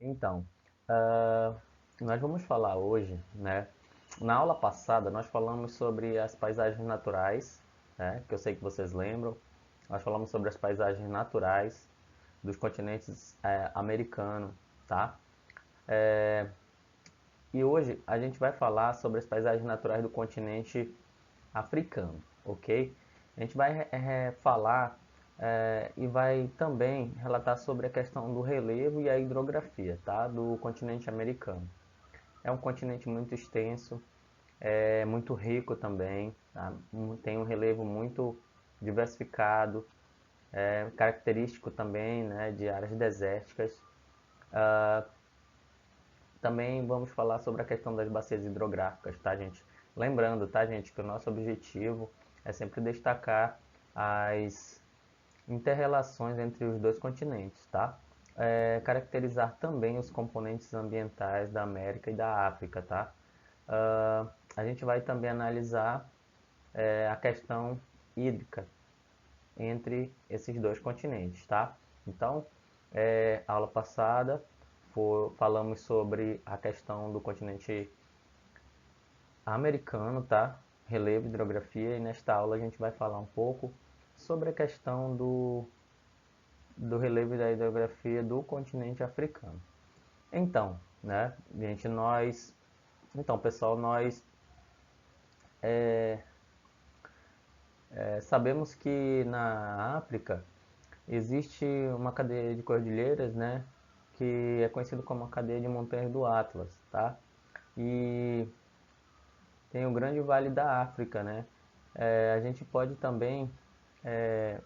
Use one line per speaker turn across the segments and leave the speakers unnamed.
Então, ah, nós vamos falar hoje, né? Na aula passada nós falamos sobre as paisagens naturais, né? Que eu sei que vocês lembram. Nós falamos sobre as paisagens naturais dos continentes americano, tá? E hoje a gente vai falar sobre as paisagens naturais do continente africano, ok? A gente vai falar e vai também relatar sobre a questão do relevo e a hidrografia, tá? Do continente americano. É um continente muito extenso, é muito rico também, tá? Tem um relevo muito diversificado, característico também, né, de áreas desérticas. Também vamos falar sobre a questão das bacias hidrográficas, tá, gente? Lembrando, tá, gente, que o nosso objetivo é sempre destacar as interrelações entre os dois continentes, tá? Caracterizar também os componentes ambientais da América e da África, tá? A gente vai também analisar a questão hídrica entre esses dois continentes, tá? Então, aula passada falamos sobre a questão do continente americano, tá? Relevo, hidrografia, e nesta aula a gente vai falar um pouco sobre a questão do relevo e da hidrografia do continente africano. Então, né, gente, então, pessoal, nós sabemos que na África existe uma cadeia de cordilheiras, né, que é conhecida como a cadeia de montanhas do Atlas, tá? E tem o Grande Vale da África, né? A gente pode também é,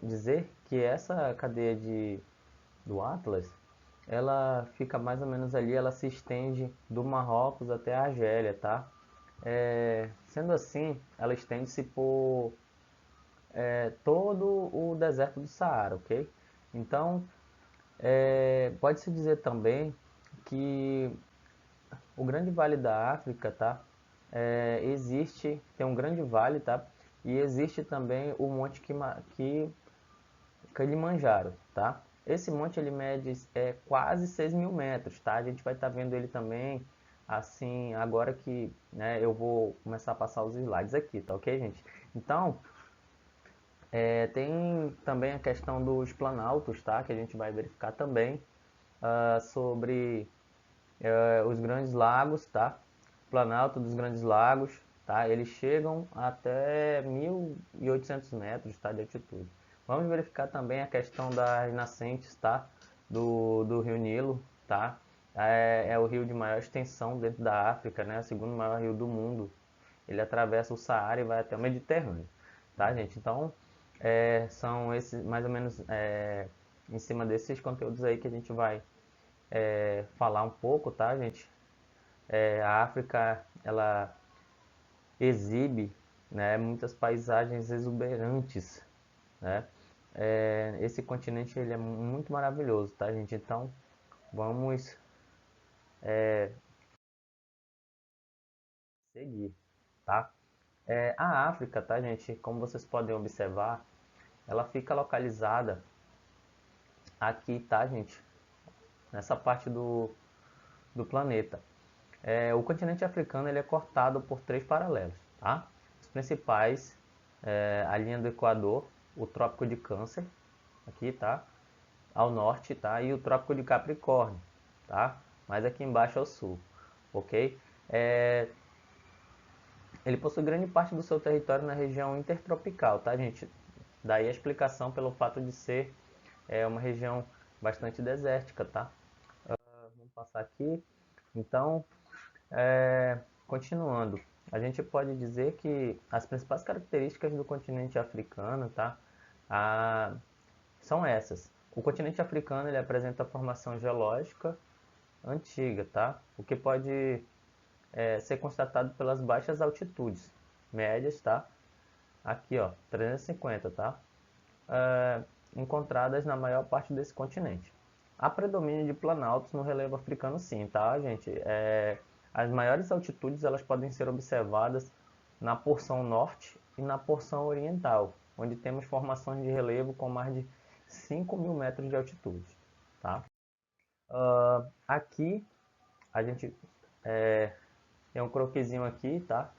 dizer que essa cadeia do Atlas, ela fica mais ou menos ali, ela se estende do Marrocos até a Argélia, tá? Sendo assim, ela estende-se por todo o deserto do Saara, ok? Então, pode-se dizer também que o Grande Vale da África, tá? Tem um grande vale, tá? E existe também o Monte Kilimanjaro, tá? Esse monte ele mede quase 6 mil metros, tá? A gente vai estar vendo ele também, assim, agora que né, eu vou começar a passar os slides aqui, tá ok, gente? Então, tem também a questão dos planaltos, tá? Que a gente vai verificar também sobre os grandes lagos, tá? Planalto dos Grandes Lagos, tá? Eles chegam até 1.800 metros, tá? De altitude. Vamos verificar também a questão das nascentes, tá? Do Rio Nilo, tá? É o rio de maior extensão dentro da África, né? O segundo maior rio do mundo. Ele atravessa o Saara e vai até o Mediterrâneo, tá, gente? Então, são esses, mais ou menos, em cima desses conteúdos aí que a gente vai falar um pouco, tá, gente? A África, ela exibe, né, muitas paisagens exuberantes, né? Esse continente ele é muito maravilhoso, tá, gente? Então, vamos seguir, tá? A África, tá, gente? Como vocês podem observar, ela fica localizada aqui, tá, gente? Nessa parte do planeta. O continente africano ele é cortado por três paralelos, tá? Os principais, a linha do Equador, o Trópico de Câncer, aqui, tá? Ao norte, tá? E o Trópico de Capricórnio, tá? Mais aqui embaixo ao sul, ok? Ele possui grande parte do seu território na região intertropical, tá, gente? Daí a explicação pelo fato de ser uma região bastante desértica, tá? Vamos passar aqui. Então, continuando, a gente pode dizer que as principais características do continente africano, tá? Ah, são essas. O continente africano ele apresenta formação geológica antiga, tá? O que pode ser constatado pelas baixas altitudes médias, tá? Aqui, ó, 350, tá? Encontradas na maior parte desse continente. Há predomínio de planaltos no relevo africano, sim, tá, gente? As maiores altitudes elas podem ser observadas na porção norte e na porção oriental, onde temos formações de relevo com mais de 5 mil metros de altitude. tá? Aqui a gente tem um croquisinho aqui, tá?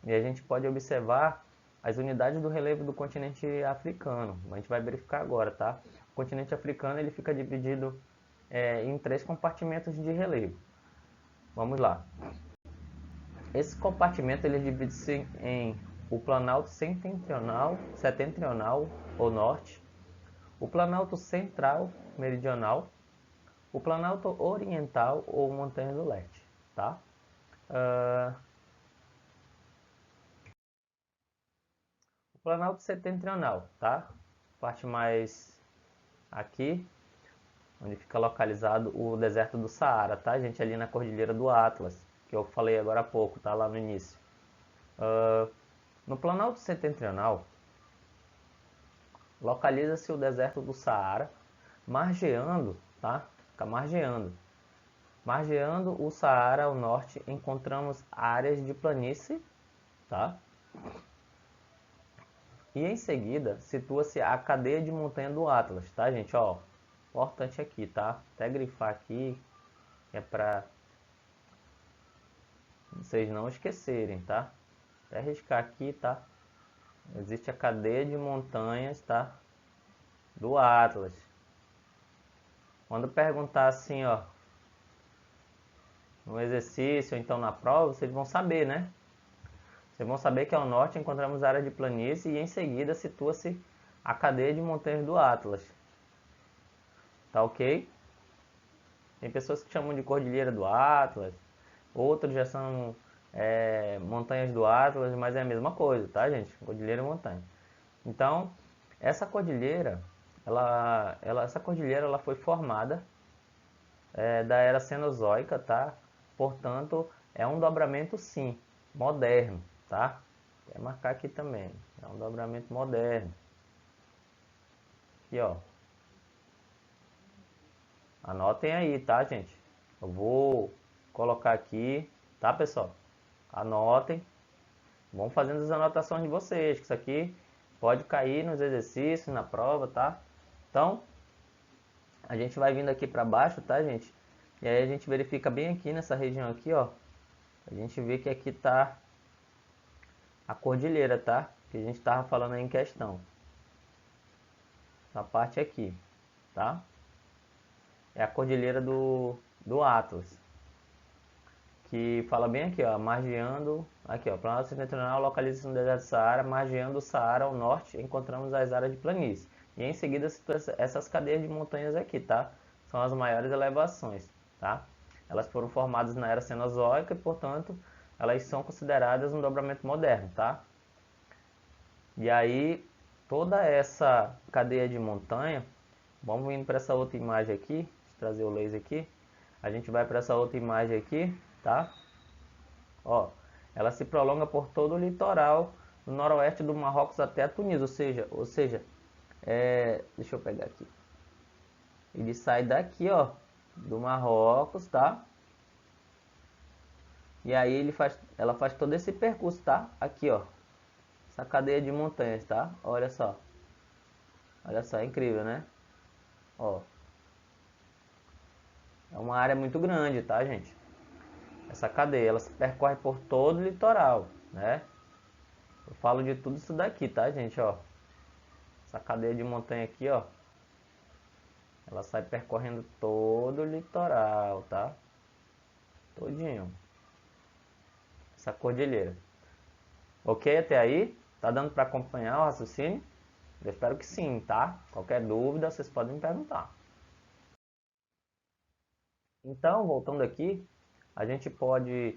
E a gente pode observar as unidades do relevo do continente africano. A gente vai verificar agora, tá? O continente africano ele fica dividido em 3 compartimentos de relevo. Vamos lá. Esse compartimento ele divide-se em o Planalto Setentrional ou Norte, o Planalto Central Meridional, o Planalto Oriental ou Montanha do Leste, tá? O Planalto Setentrional, tá? Parte mais aqui, onde fica localizado o deserto do Saara, tá, gente? Ali na Cordilheira do Atlas, que eu falei agora há pouco, tá? Lá no início. No Planalto Setentrional, localiza-se o deserto do Saara, margeando, tá? Fica margeando. Margeando o Saara ao norte, encontramos áreas de planície, tá? E em seguida, situa-se a cadeia de montanha do Atlas, tá, gente? Ó, importante aqui, tá? Até grifar aqui, é para vocês não esquecerem, tá? Até riscar aqui, tá? Existe a cadeia de montanhas, tá? Do Atlas. Quando perguntar assim, ó, no exercício ou então na prova, vocês vão saber, né? Vocês vão saber que ao norte encontramos a área de planície e em seguida situa-se a cadeia de montanhas do Atlas. Tá ok? Tem pessoas que chamam de Cordilheira do Atlas, outros já são montanhas do Atlas, mas é a mesma coisa, tá, gente? Cordilheira e montanha. Então, essa cordilheira, essa cordilheira ela foi formada da era Cenozoica, tá? Portanto, é um dobramento, sim, moderno, tá? Vou marcar aqui também, é um dobramento moderno. Aqui, ó. Anotem aí, tá, gente? Eu vou colocar aqui, tá, pessoal? Anotem. Vão fazendo as anotações de vocês, que isso aqui pode cair nos exercícios, na prova, tá? Então, a gente vai vindo aqui para baixo, tá, gente? E aí a gente verifica bem aqui nessa região aqui, ó. A gente vê que aqui tá a cordilheira, tá? Que a gente tava falando aí em questão. Essa parte aqui, tá? É a cordilheira do Atlas. Que fala bem aqui, ó, margeando, aqui, ó, Planalto Setentrional localiza-se no deserto do Saara, margeando o Saara ao norte, encontramos as áreas de planície. E em seguida essas cadeias de montanhas aqui, tá? São as maiores elevações, tá? Elas foram formadas na era Cenozoica e, portanto, elas são consideradas um dobramento moderno, tá? E aí, toda essa cadeia de montanha, vamos indo para essa outra imagem aqui, deixa eu trazer o laser aqui, a gente vai para essa outra imagem aqui, tá? Ó, ela se prolonga por todo o litoral do noroeste do Marrocos até a Tunísia, ou seja, deixa eu pegar aqui. Ele sai daqui, ó, do Marrocos, tá? E aí ela faz todo esse percurso, tá? Aqui, ó, essa cadeia de montanhas, tá? Olha só, é incrível, né? Ó, é uma área muito grande, tá, gente? Essa cadeia, ela se percorre por todo o litoral, né? Eu falo de tudo isso daqui, tá, gente, ó. Essa cadeia de montanha aqui, ó, ela sai percorrendo todo o litoral, tá? Todinho. Essa cordilheira. Ok até aí? Tá dando para acompanhar o raciocínio? Eu espero que sim, tá? Qualquer dúvida, vocês podem me perguntar. Então, voltando aqui, a gente pode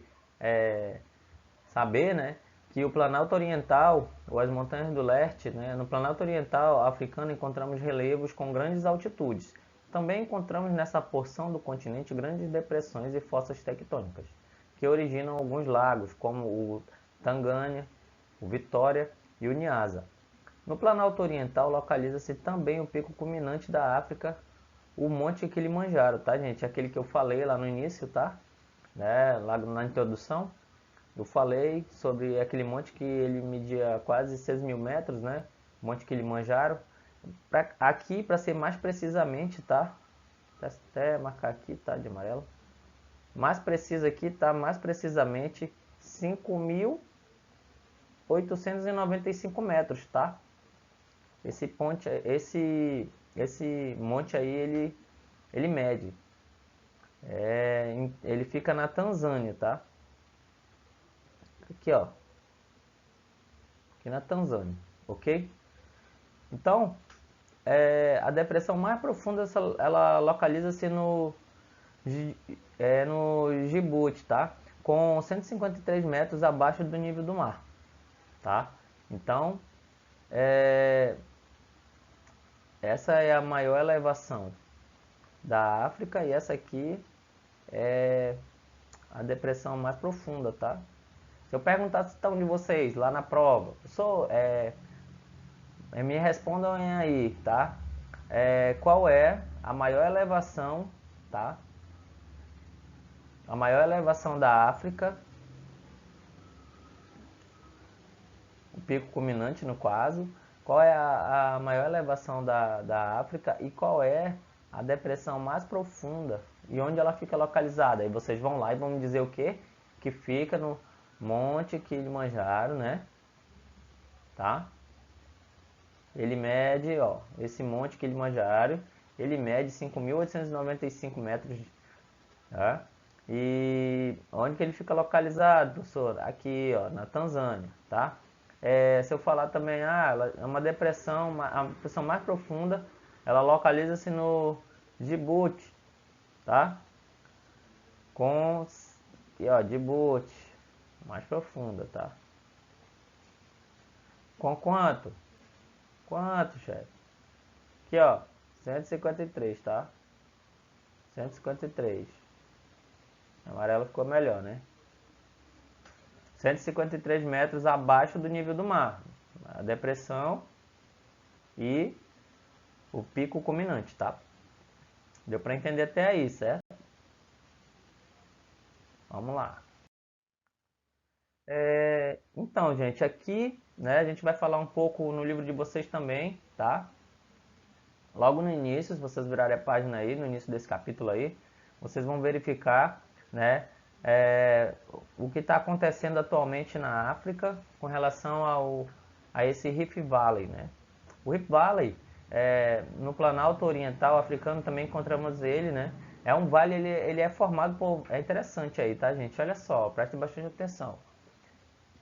saber, né, que o Planalto Oriental, ou as Montanhas do Leste, né, no Planalto Oriental africano encontramos relevos com grandes altitudes. Também encontramos nessa porção do continente grandes depressões e fossas tectônicas, que originam alguns lagos, como o Tanganyika, o Vitória e o Nyasa. No Planalto Oriental localiza-se também o pico culminante da África, o Monte Kilimanjaro, tá, gente? Aquele que eu falei lá no início, tá? Né? Lá na introdução, eu falei sobre aquele monte que ele media quase 6.000 metros, né? Monte Kilimanjaro. Aqui, para ser mais precisamente, tá? até marcar aqui, tá, de amarelo. Mais preciso aqui, tá, mais precisamente 5.895 metros, tá? Esse monte aí, ele mede. Ele fica na Tanzânia, tá? Aqui, ó. Aqui na Tanzânia, ok? Então, a depressão mais profunda, ela localiza-se no Djibouti, tá? Com 153 metros abaixo do nível do mar, tá? Então, essa é a maior elevação da África e essa aqui é a depressão mais profunda, tá? Se eu perguntasse então de vocês lá na prova, me respondam aí, tá? Qual é a maior elevação, tá? A maior elevação da África, o pico culminante no caso, qual é a maior elevação da África e qual é a depressão mais profunda e onde ela fica localizada? Aí vocês vão lá e vão me dizer o quê? Que fica no Monte Kilimanjaro, né? Tá? Ele mede, ó, esse Monte Kilimanjaro, ele mede 5.895 metros, tá? E onde que ele fica localizado, professor? Aqui, ó, na Tanzânia, tá? Se eu falar também, ela é uma depressão, a depressão mais profunda, ela localiza-se no Djibouti, tá? Aqui, ó, Djibouti, mais profunda, tá? Com quanto? Quanto, chefe? Aqui, ó, 153, tá? 153. O amarelo ficou melhor, né? 153 metros abaixo do nível do mar. A depressão e o pico culminante, tá? Deu para entender até aí, certo? Vamos lá. Então, gente, aqui, né, a gente vai falar um pouco no livro de vocês também, tá? Logo no início, se vocês virarem a página aí, no início desse capítulo aí, vocês vão verificar, né, o que está acontecendo atualmente na África com relação a esse Rift Valley, né? O Rift Valley, no Planalto Oriental africano também encontramos ele, né? É um vale, ele é formado por... É interessante aí, tá, gente? Olha só, preste bastante atenção.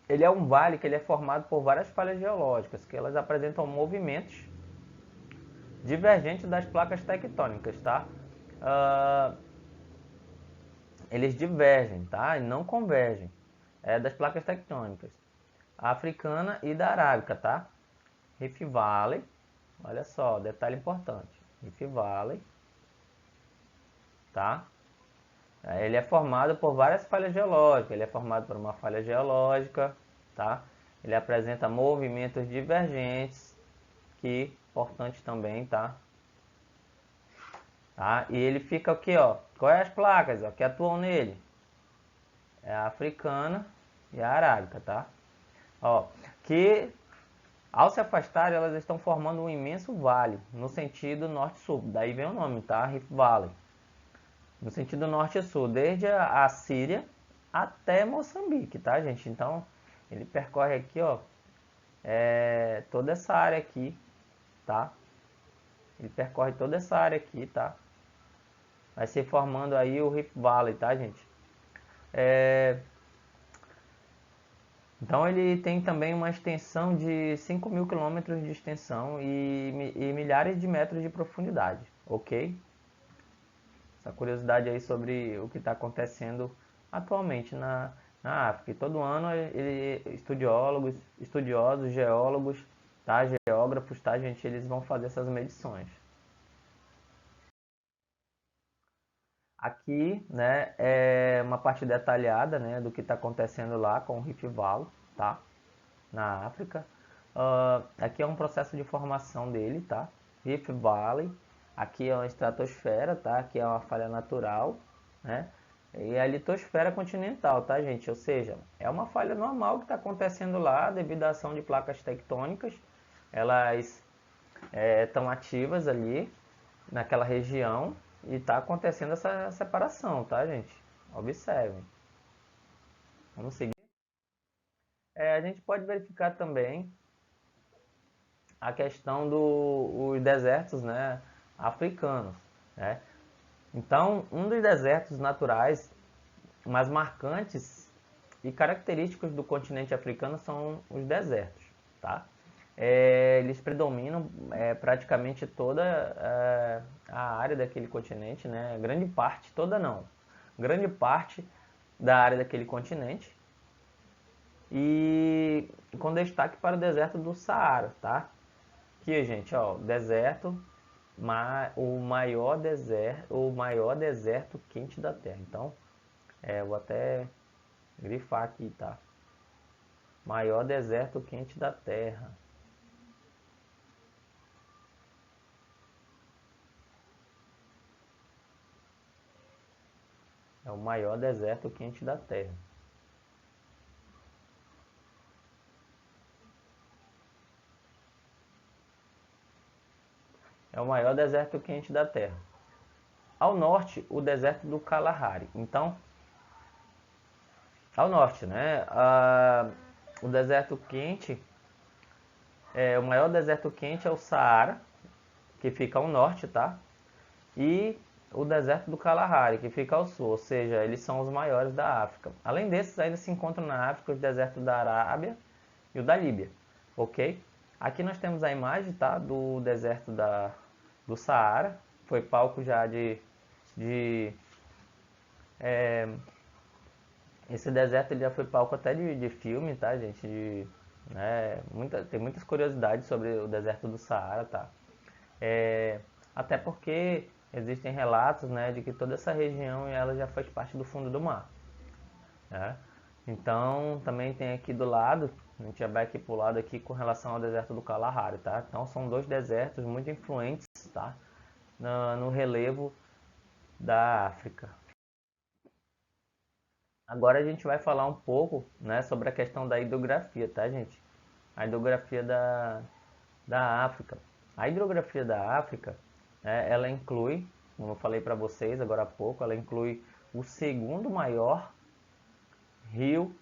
Ele é um vale que ele é formado por várias falhas geológicas, que elas apresentam movimentos divergentes das placas tectônicas, tá? Eles divergem, tá? E não convergem. Das placas tectônicas. A africana e da arábica, tá? Rift Valley. Olha só, detalhe importante. Rift Valley. Tá? Ele é formado por várias falhas geológicas. Ele é formado por uma falha geológica, tá? Ele apresenta movimentos divergentes, que importante também, tá? Tá? E ele fica aqui, ó. Quais as placas, ó, que atuam nele? É a africana e a arábica, tá? Ó, que ao se afastar, elas estão formando um imenso vale no sentido norte-sul. Daí vem o nome, tá? Rift Valley. No sentido norte-sul, desde a Síria até Moçambique, tá, gente? Então, ele percorre aqui, ó, toda essa área aqui, tá? Ele percorre toda essa área aqui, tá? Vai se formando aí o Rift Valley, tá, gente? Então ele tem também uma extensão de 5.000 quilômetros de extensão e milhares de metros de profundidade, ok? Essa curiosidade aí sobre o que está acontecendo atualmente na África. E todo ano estudiosos, geólogos, tá? Geógrafos, tá, gente? Eles vão fazer essas medições. Aqui, né, é uma parte detalhada, né, do que está acontecendo lá com o Rift Valley, tá? Na África. Aqui é um processo de formação dele, tá? Rift Valley. Aqui é uma estratosfera, tá? Aqui é uma falha natural, né? E a litosfera continental, tá, gente? Ou seja, é uma falha normal que está acontecendo lá devido à ação de placas tectônicas. Elas estão ativas ali naquela região, E está acontecendo essa separação, tá, gente? Observem. Vamos seguir. A gente pode verificar também a questão dos desertos, né, africanos, né? Então, um dos desertos naturais mais marcantes e característicos do continente africano são os desertos, tá? Eles predominam praticamente toda a área daquele continente, né? Grande parte, toda não, grande parte da área daquele continente, e com destaque para o deserto do Saara, tá? Aqui, gente, ó, deserto, o maior deserto quente da Terra. Então, vou até grifar aqui, tá? Maior deserto quente da Terra. É o maior deserto quente da Terra. É o maior deserto quente da Terra. Ao norte, o deserto do Kalahari. Então, ao norte, né? O deserto quente, o maior deserto quente é o Saara, que fica ao norte, tá? E o deserto do Kalahari, que fica ao sul, ou seja, eles são os maiores da África. Além desses, ainda se encontram na África os desertos da Arábia e o da Líbia, ok? Aqui nós temos a imagem, tá, do deserto do Saara, foi palco já de esse deserto ele já foi palco até de filme, tá, gente? Né, tem muitas curiosidades sobre o deserto do Saara, tá? Até porque existem relatos, né, de que toda essa região ela já faz parte do fundo do mar, né? Então também tem aqui do lado, a gente já vai aqui pro lado aqui com relação ao deserto do Kalahari, tá? Então são dois desertos muito influentes, tá? No relevo da África. Agora a gente vai falar um pouco, né, sobre a questão da hidrografia, tá, gente? A hidrografia da África. A hidrografia da África, né, ela inclui, como eu falei para vocês agora há pouco, ela inclui o segundo maior rio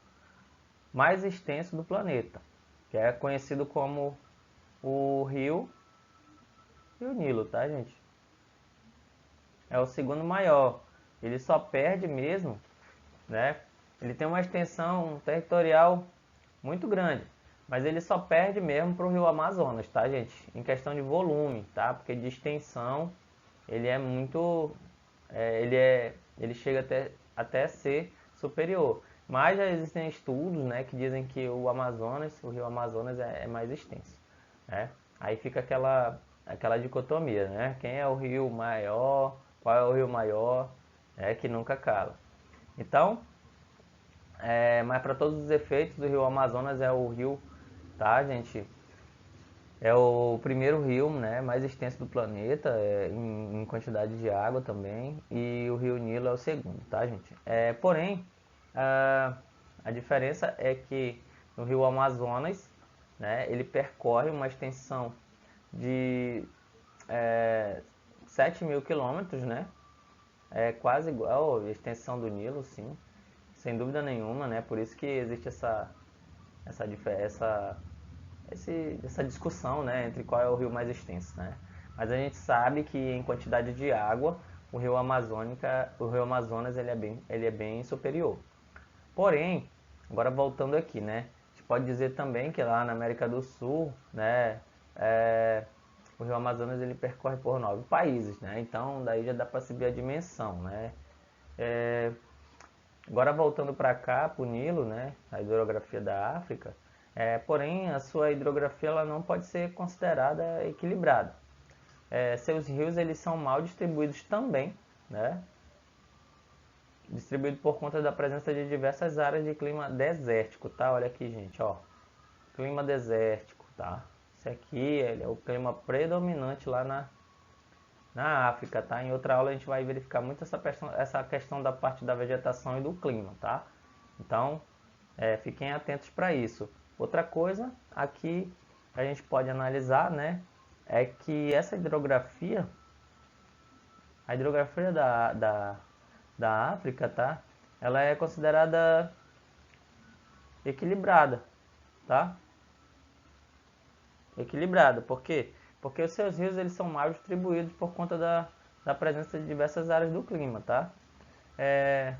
mais extenso do planeta, que é conhecido como o Rio Nilo, tá, gente? É o segundo maior. Ele só perde mesmo, né? Ele tem uma extensão territorial muito grande, mas ele só perde mesmo para o Rio Amazonas, tá, gente? Em questão de volume, tá? Porque de extensão ele é muito, ele chega até ser superior. Mas já existem estudos, né, que dizem que o Rio Amazonas é mais extenso, né? Aí fica aquela dicotomia, né? Quem é o rio maior? Qual é o rio maior? Que nunca cala. Então, mas para todos os efeitos, o Rio Amazonas é o rio, tá, gente? É o primeiro rio, né, mais extenso do planeta, em quantidade de água também, e o Rio Nilo é o segundo, tá, gente? Porém, a diferença é que no Rio Amazonas, né, ele percorre uma extensão de 7.000 quilômetros, né? É quase igual a extensão do Nilo, sim, sem dúvida nenhuma, né? Por isso que existe essa, essa discussão, né, entre qual é o rio mais extenso, né? Mas a gente sabe que em quantidade de água, o rio Amazonas ele é bem superior. Porém, agora voltando aqui, né? A gente pode dizer também que lá na América do Sul, né, o rio Amazonas ele percorre por 9 países, né? Então daí já dá para se ver a dimensão, né? Agora voltando para cá, para o Nilo, né, a hidrografia da África, porém a sua hidrografia ela não pode ser considerada equilibrada. Seus rios eles são mal distribuídos também, né, distribuído por conta da presença de diversas áreas de clima desértico, tá? Olha aqui, gente, ó, clima desértico, tá? Esse aqui é o clima predominante lá na África, tá? Em outra aula a gente vai verificar muito essa questão da parte da vegetação e do clima, tá? Então, fiquem atentos para isso. Outra coisa aqui a gente pode analisar, né, é que essa hidrografia A hidrografia da África, tá? Ela é considerada equilibrada, tá? Equilibrada, por quê? Porque os seus rios eles são mal distribuídos por conta da presença de diversas áreas do clima, tá? É,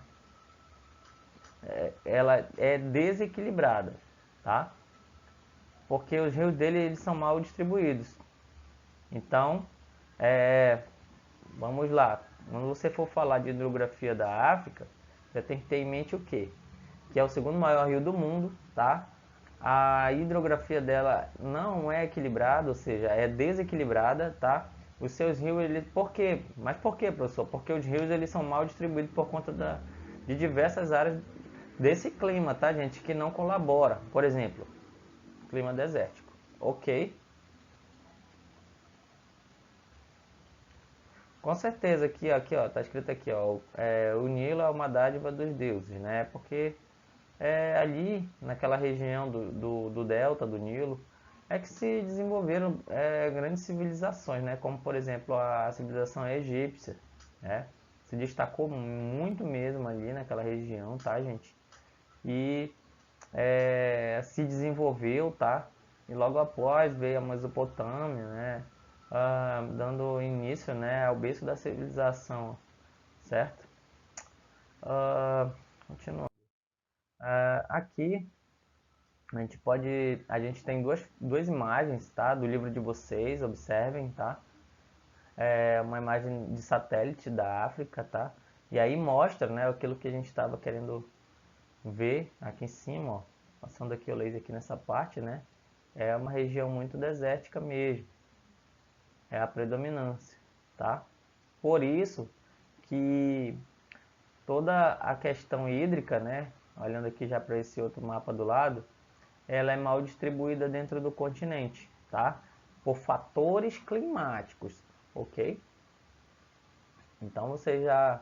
ela é desequilibrada, tá? Porque os rios dele eles são mal distribuídos. Então, vamos lá. Quando você for falar de hidrografia da África, você tem que ter em mente o quê? Que é o segundo maior rio do mundo, tá? A hidrografia dela não é equilibrada, ou seja, é desequilibrada, tá? Os seus rios, eles, por quê? Mas por quê, professor? Porque os rios eles são mal distribuídos por conta de diversas áreas desse clima, tá, gente? Que não colabora. Por exemplo, clima desértico. Ok? Com certeza, aqui, ó, tá escrito aqui, ó, o Nilo é uma dádiva dos deuses, né? Porque ali, naquela região do delta do Nilo, é que se desenvolveram grandes civilizações, né? Como, por exemplo, a civilização egípcia, né? Se destacou muito mesmo ali naquela região, tá, gente? E se desenvolveu, tá? E logo após veio a Mesopotâmia, né? Dando início, né, ao berço da civilização, certo? Continuando. Aqui a gente tem duas imagens, tá? Do livro de vocês, observem, tá? É uma imagem de satélite da África, tá? E aí mostra, né, aquilo que a gente estava querendo ver aqui em cima, ó. Passando aqui o laser aqui nessa parte, né? É uma região muito desértica mesmo. É a predominância, tá? Por isso que toda a questão hídrica, né? Olhando aqui já para esse outro mapa do lado, ela é mal distribuída dentro do continente, tá? Por fatores climáticos, ok? Então vocês já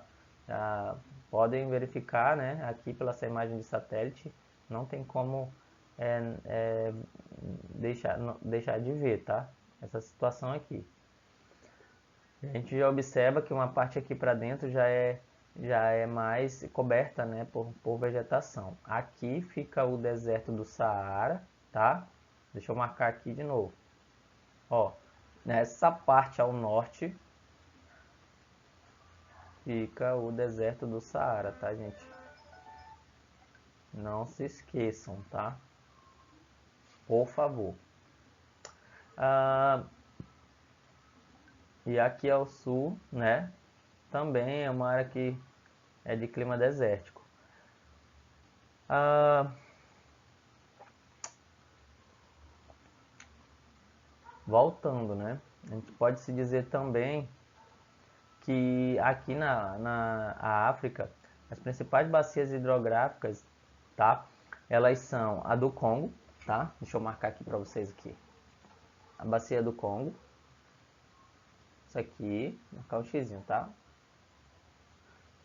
podem verificar, né? Aqui pela essa imagem de satélite, não tem como deixar de ver, tá? Essa situação aqui. A gente já observa que uma parte aqui para dentro já é mais coberta, né, por vegetação. Aqui fica o deserto do Saara, tá? Deixa eu marcar aqui de novo. Ó, nessa parte ao norte fica o deserto do Saara, tá, gente? Não se esqueçam, tá? Por favor. E aqui ao sul, né? Também é uma área que é de clima desértico. Voltando, né? A gente pode se dizer também que aqui na África, as principais bacias hidrográficas, tá? Elas são a do Congo, tá? Deixa eu marcar aqui para vocês aqui. A bacia do Congo. Isso aqui, marcar um xizinho, tá?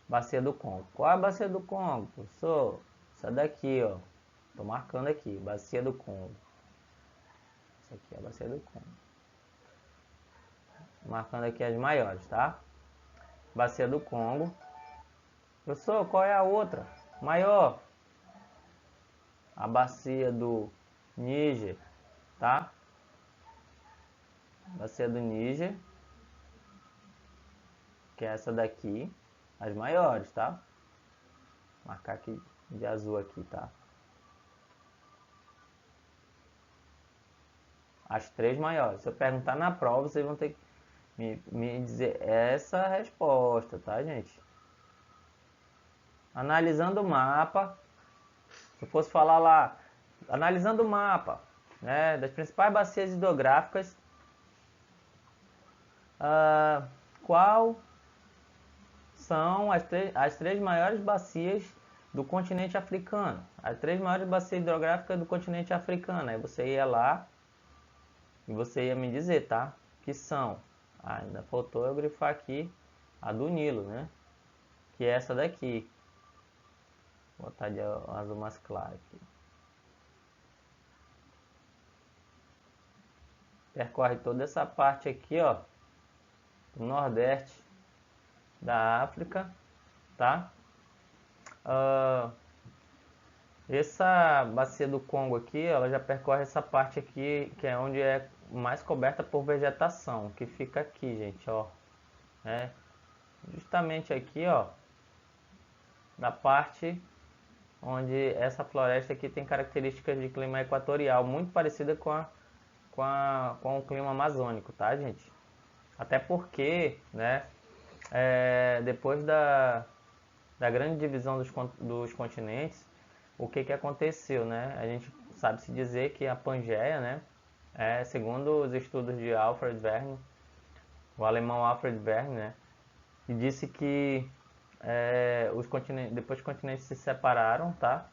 Bacia do Congo. Qual é a bacia do Congo, professor? Essa daqui, ó. Tô marcando aqui, bacia do Congo. Essa aqui é a bacia do Congo. Marcando aqui as maiores, tá? Bacia do Congo. Professor, qual é a outra? Maior. A bacia do Níger, tá? Bacia do Níger, que é essa daqui. As maiores, tá? Vou marcar aqui de azul aqui, tá? As três maiores. Se eu perguntar na prova, vocês vão ter que me dizer essa resposta, tá, gente? Analisando o mapa, se eu fosse falar lá, analisando o mapa, né, das principais bacias hidrográficas, qual são as três maiores bacias do continente africano? As três maiores bacias hidrográficas do continente africano. Aí você ia lá e você ia me dizer, tá? Que são, ainda faltou eu grifar aqui a do Nilo, né? Que é essa daqui. Vou botar de azul mais claro aqui. Percorre toda essa parte aqui, ó, do Nordeste. da África, tá? Essa bacia do Congo aqui, ela já percorre essa parte aqui, que é onde é mais coberta por vegetação, que fica aqui, gente, ó. Justamente aqui, ó, na parte onde essa floresta aqui tem características de clima equatorial, muito parecida com o clima amazônico, tá, gente? Até porque, né, depois da grande divisão dos continentes, o que aconteceu, né? A gente sabe se dizer que a Pangeia, né, segundo os estudos de Alfred Wegener, o alemão Alfred Wegener, né, e disse que os continentes, depois que os continentes se separaram, tá?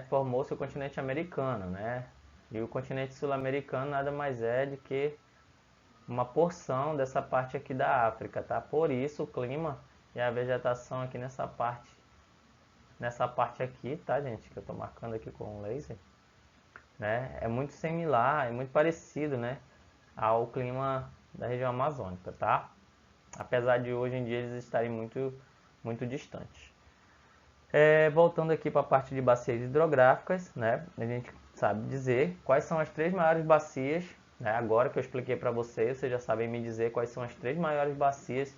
Formou-se o continente americano, né? E o continente sul-americano nada mais é do que uma porção dessa parte aqui da África, tá? Por isso o clima e a vegetação aqui nessa parte aqui, tá, gente? Que eu tô marcando aqui com um laser, né? É muito similar, é muito parecido, né? Ao clima da região amazônica, tá? Apesar de hoje em dia eles estarem muito distantes. Voltando aqui para a parte de bacias hidrográficas, né? A gente sabe dizer quais são as 3 maiores bacias, né? Agora que eu expliquei para vocês já sabem me dizer quais são as 3 maiores bacias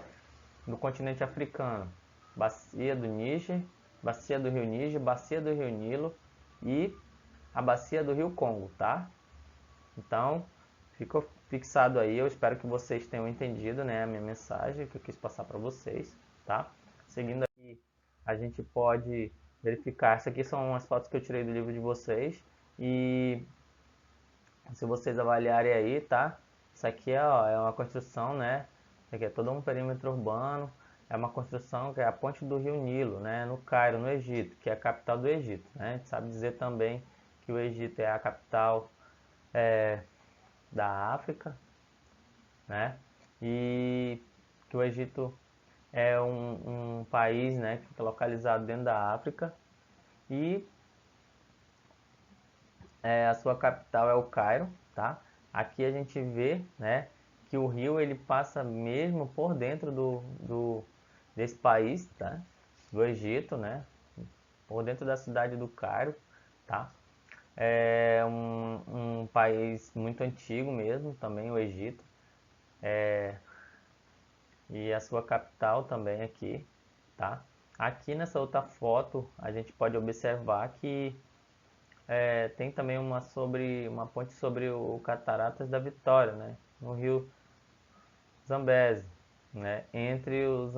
do continente africano. Bacia do Níger, bacia do Rio Níger, bacia do Rio Nilo e a bacia do Rio Congo, tá? Então, ficou fixado aí, eu espero que vocês tenham entendido, né, a minha mensagem que eu quis passar para vocês, tá? Seguindo aqui, a gente pode verificar, essas aqui são as fotos que eu tirei do livro de vocês, e se vocês avaliarem aí, tá? Isso aqui é uma construção, né? Isso aqui é todo um perímetro urbano, é uma construção que é a ponte do Rio Nilo, né? No Cairo, no Egito, que é a capital do Egito, né? A gente sabe dizer também que o Egito é a capital da África, né? E que o Egito é um país, né, que fica localizado dentro da África e a sua capital é o Cairo, tá? Aqui a gente vê, né, que o rio ele passa mesmo por dentro desse país, tá? Do Egito, né? Por dentro da cidade do Cairo, tá? É um país muito antigo mesmo, também o Egito. E a sua capital também aqui, tá? Aqui nessa outra foto a gente pode observar que tem também uma ponte sobre o Cataratas da Vitória, né? No rio Zambeze, né? Entre o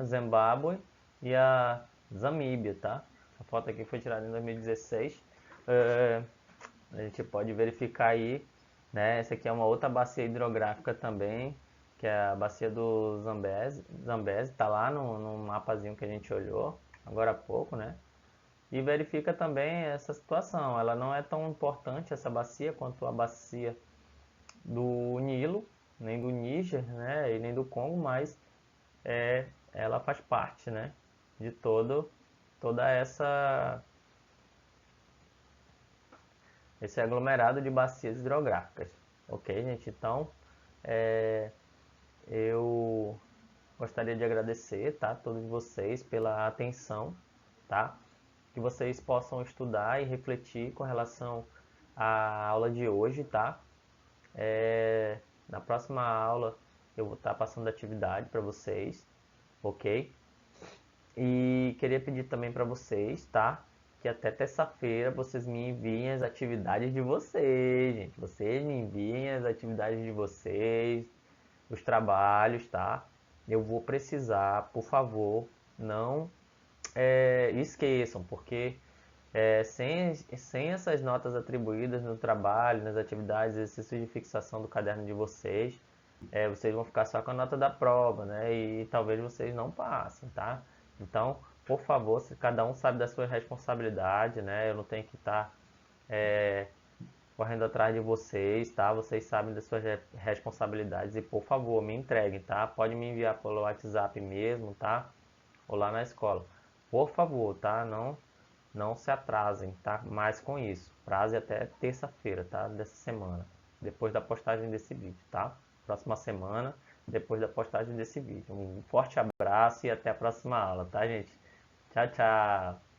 Zimbábue e a Zamíbia, tá? Essa foto aqui foi tirada em 2016. A gente pode verificar aí, né? Essa aqui é uma outra bacia hidrográfica também, que é a bacia do Zambeze. Zambeze tá lá no mapazinho que a gente olhou agora há pouco, né? E verifica também essa situação. Ela não é tão importante, essa bacia, quanto a bacia do Nilo, nem do Níger, né? E nem do Congo, mas ela faz parte, né? De toda esse aglomerado de bacias hidrográficas. Ok, gente? Então, eu gostaria de agradecer, tá, a todos vocês pela atenção, tá? Que vocês possam estudar e refletir com relação à aula de hoje, tá? Na próxima aula eu vou estar passando atividade para vocês, ok? E queria pedir também para vocês, tá? Que até terça-feira vocês me enviem as atividades de vocês, gente. Vocês me enviem as atividades de vocês, os trabalhos, tá? Eu vou precisar, por favor, não esqueçam, porque sem essas notas atribuídas no trabalho, nas atividades, exercícios de fixação do caderno de vocês, vocês vão ficar só com a nota da prova, né? E talvez vocês não passem, tá? Então, por favor, se cada um sabe da sua responsabilidade, né? Eu não tenho que estar correndo atrás de vocês, tá? Vocês sabem das suas responsabilidades e, por favor, me entreguem, tá? Pode me enviar pelo WhatsApp mesmo, tá? Ou lá na escola. Por favor, tá? Não se atrasem, tá? Mais com isso. Prazo até terça-feira, tá? Dessa semana. Depois da postagem desse vídeo, tá? Próxima semana depois da postagem desse vídeo. Um forte abraço e até a próxima aula, tá, gente? Tchau, tchau!